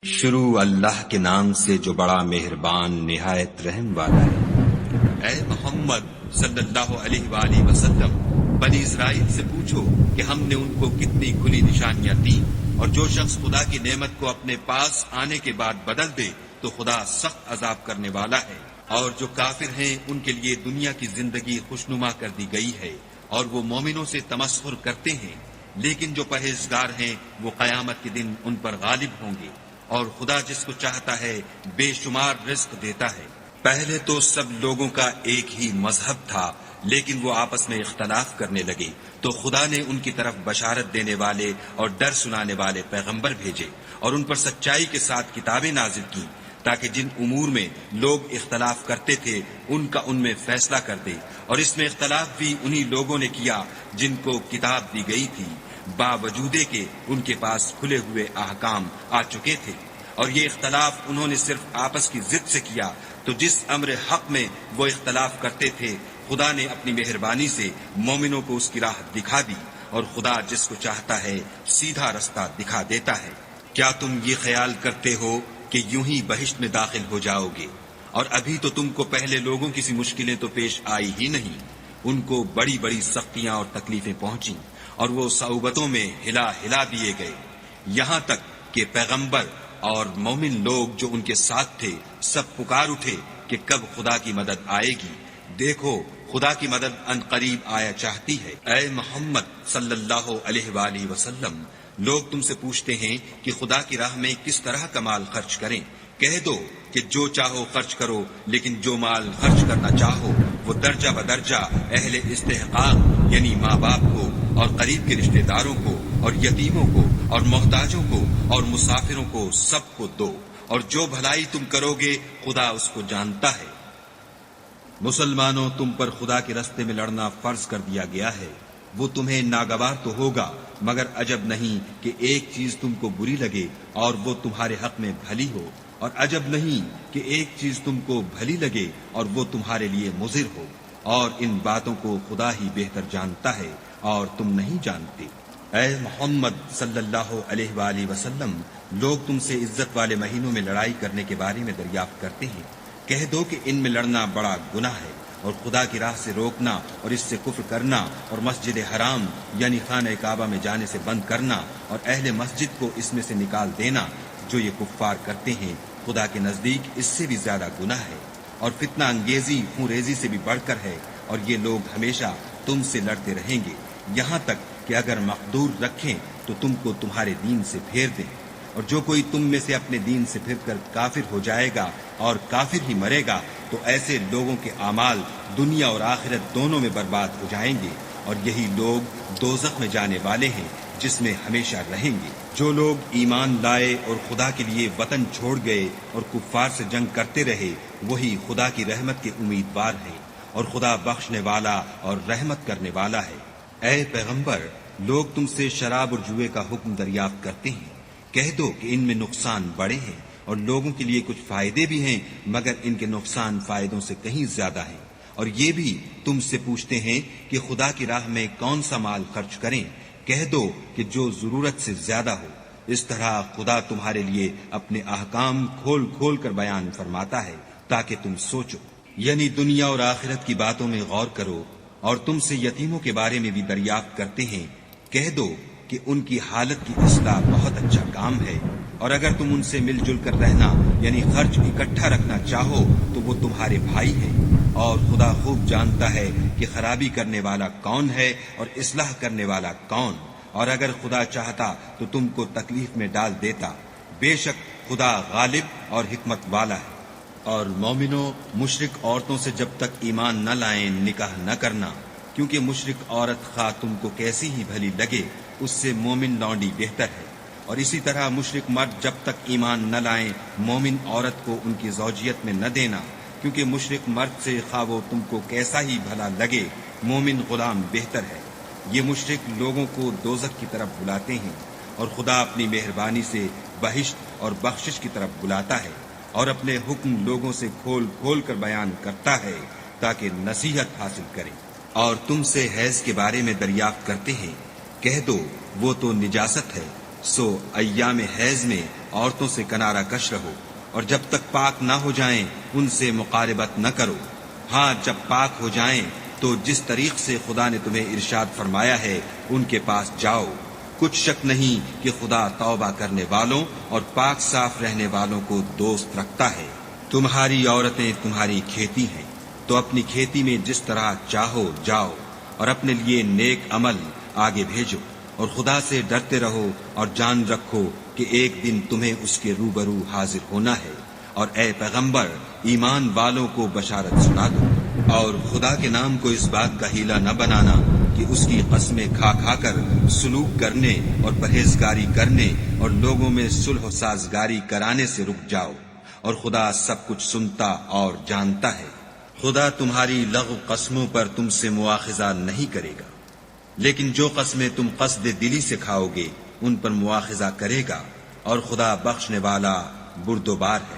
شروع اللہ کے نام سے جو بڑا مہربان نہایت رحم والا ہے۔ اے محمد صلی اللہ علیہ وآلہ وسلم، بنی اسرائیل سے پوچھو کہ ہم نے ان کو کتنی کھلی نشانیاں دیں، اور جو شخص خدا کی نعمت کو اپنے پاس آنے کے بعد بدل دے تو خدا سخت عذاب کرنے والا ہے۔ اور جو کافر ہیں ان کے لیے دنیا کی زندگی خوشنما کر دی گئی ہے، اور وہ مومنوں سے تمسخر کرتے ہیں، لیکن جو پرہیزگار ہیں وہ قیامت کے دن ان پر غالب ہوں گے، اور خدا جس کو چاہتا ہے بے شمار رزق دیتا ہے۔ پہلے تو سب لوگوں کا ایک ہی مذہب تھا، لیکن وہ آپس میں اختلاف کرنے لگے تو خدا نے ان کی طرف بشارت دینے والے اور ڈر سنانے والے پیغمبر بھیجے، اور ان پر سچائی کے ساتھ کتابیں نازل کی، تاکہ جن امور میں لوگ اختلاف کرتے تھے ان کا ان میں فیصلہ کر دے۔ اور اس میں اختلاف بھی انہی لوگوں نے کیا جن کو کتاب دی گئی تھی، باوجود کہ ان کے پاس کھلے ہوئے احکام آ چکے تھے، اور یہ اختلاف انہوں نے صرف آپس کی ضد سے کیا۔ تو جس امر حق میں وہ اختلاف کرتے تھے خدا نے اپنی مہربانی سے مومنوں کو اس کی راہ دکھا دی، اور خدا جس کو چاہتا ہے سیدھا رستہ دکھا دیتا ہے۔ کیا تم یہ خیال کرتے ہو کہ یوں ہی بہشت میں داخل ہو جاؤ گے، اور ابھی تو تم کو پہلے لوگوں کی سی مشکلیں تو پیش آئی ہی نہیں، ان کو بڑی بڑی سختیاں اور تکلیفیں پہنچیں، اور وہ صعوبتوں میں ہلا ہلا دیے گئے، یہاں تک کہ پیغمبر اور مومن لوگ جو ان کے ساتھ تھے سب پکار اٹھے کہ کب خدا کی مدد آئے گی۔ دیکھو خدا کی مدد ان قریب آیا چاہتی ہے۔ اے محمد صلی اللہ علیہ وآلہ وسلم، لوگ تم سے پوچھتے ہیں کہ خدا کی راہ میں کس طرح کا مال خرچ کریں۔ کہہ دو کہ جو چاہو خرچ کرو، لیکن جو مال خرچ کرنا چاہو وہ درجہ بدرجہ اہل استحقاق یعنی ماں باپ کو، اور قریب کے رشتہ داروں کو، اور یتیموں کو، اور محتاجوں کو، اور مسافروں کو، سب کو دو، اور جو بھلائی تم کرو گے خدا اس کو جانتا ہے۔ مسلمانوں، تم پر خدا کے راستے میں لڑنا فرض کر دیا گیا ہے، وہ تمہیں ناگوار تو ہوگا، مگر عجب نہیں کہ ایک چیز تم کو بری لگے اور وہ تمہارے حق میں بھلی ہو، اور عجب نہیں کہ ایک چیز تم کو بھلی لگے اور وہ تمہارے لیے مضر ہو، اور ان باتوں کو خدا ہی بہتر جانتا ہے اور تم نہیں جانتے۔ اے محمد صلی اللہ علیہ وآلہ وسلم، لوگ تم سے عزت والے مہینوں میں لڑائی کرنے کے بارے میں دریافت کرتے ہیں۔ کہہ دو کہ ان میں لڑنا بڑا گناہ ہے، اور خدا کی راہ سے روکنا اور اس سے کفر کرنا، اور مسجد حرام یعنی خانہ کعبہ میں جانے سے بند کرنا، اور اہل مسجد کو اس میں سے نکال دینا، جو یہ کفار کرتے ہیں، خدا کے نزدیک اس سے بھی زیادہ گناہ ہے، اور فتنہ انگیزی خون ریزی سے بھی بڑھ کر ہے، اور یہ لوگ ہمیشہ تم سے لڑتے رہیں گے، یہاں تک کہ اگر مقدور رکھیں تو تم کو تمہارے دین سے پھیر دیں۔ اور جو کوئی تم میں سے اپنے دین سے پھر کر کافر ہو جائے گا اور کافر ہی مرے گا تو ایسے لوگوں کے اعمال دنیا اور آخرت دونوں میں برباد ہو جائیں گے، اور یہی لوگ دوزخ میں جانے والے ہیں جس میں ہمیشہ رہیں گے۔ جو لوگ ایمان لائے اور خدا کے لیے وطن چھوڑ گئے اور کفار سے جنگ کرتے رہے، وہی خدا کی رحمت کے امیدوار ہیں، اور خدا بخشنے والا اور رحمت کرنے والا ہے۔ اے پیغمبر، لوگ تم سے شراب اور جوئے کا حکم دریافت کرتے ہیں۔ کہہ دو کہ ان میں نقصان بڑے ہیں، اور لوگوں کے لیے کچھ فائدے بھی ہیں، مگر ان کے نقصان فائدوں سے کہیں زیادہ ہیں۔ اور یہ بھی تم سے پوچھتے ہیں کہ خدا کی راہ میں کون سا مال خرچ کریں۔ کہہ دو کہ جو ضرورت سے زیادہ ہو۔ اس طرح خدا تمہارے لیے اپنے احکام کھول کھول کر بیان فرماتا ہے تاکہ تم سوچو، یعنی دنیا اور آخرت کی باتوں میں غور کرو۔ اور تم سے یتیموں کے بارے میں بھی دریافت کرتے ہیں۔ کہہ دو کہ ان کی حالت کی اصلاح بہت اچھا کام ہے، اور اگر تم ان سے مل جل کر رہنا یعنی خرچ اکٹھا رکھنا چاہو تو وہ تمہارے بھائی ہیں، اور خدا خوب جانتا ہے کہ خرابی کرنے والا کون ہے اور اصلاح کرنے والا کون، اور اگر خدا چاہتا تو تم کو تکلیف میں ڈال دیتا، بے شک خدا غالب اور حکمت والا ہے۔ اور مومنوں، مشرک عورتوں سے جب تک ایمان نہ لائیں نکاح نہ کرنا، کیونکہ مشرک عورت خواہ تم کو کیسی ہی بھلی لگے اس سے مومن لونڈی بہتر ہے، اور اسی طرح مشرک مرد جب تک ایمان نہ لائیں مومن عورت کو ان کی زوجیت میں نہ دینا، کیونکہ مشرک مرد سے خواہ وہ تم کو کیسا ہی بھلا لگے مومن غلام بہتر ہے۔ یہ مشرک لوگوں کو دوزخ کی طرف بلاتے ہیں، اور خدا اپنی مہربانی سے بہشت اور بخشش کی طرف بلاتا ہے، اور اپنے حکم لوگوں سے کھول کھول کر بیان کرتا ہے تاکہ نصیحت حاصل کریں۔ اور تم سے حیض کے بارے میں دریافت کرتے ہیں۔ کہہ دو وہ تو نجاست ہے، سو ایام حیض میں عورتوں سے کنارہ کش رہو، اور جب تک پاک نہ ہو جائیں ان سے مقاربت نہ کرو۔ ہاں جب پاک ہو جائیں تو جس طریق سے خدا نے تمہیں ارشاد فرمایا ہے ان کے پاس جاؤ۔ کچھ شک نہیں کہ خدا توبہ کرنے والوں اور پاک صاف رہنے والوں کو دوست رکھتا ہے۔ تمہاری عورتیں تمہاری کھیتی ہیں، تو اپنی کھیتی میں جس طرح چاہو جاؤ، اور اپنے لیے نیک عمل آگے بھیجو، اور خدا سے ڈرتے رہو، اور جان رکھو کہ ایک دن تمہیں اس کے روبرو حاضر ہونا ہے۔ اور اے پیغمبر، ایمان والوں کو بشارت سنا دو، اور خدا کے نام کو اس بات کا ہیلہ نہ بنانا کہ اس کی قسمیں کھا کھا کر سلوک کرنے اور پرہیزگاری کرنے اور لوگوں میں صلح و سازگاری کرانے سے رک جاؤ، اور خدا سب کچھ سنتا اور جانتا ہے۔ خدا تمہاری لغو قسموں پر تم سے مواخذہ نہیں کرے گا، لیکن جو قسمیں تم قصد دلی سے کھاؤ گے ان پر مواخذہ کرے گا، اور خدا بخشنے والا بردبار ہے۔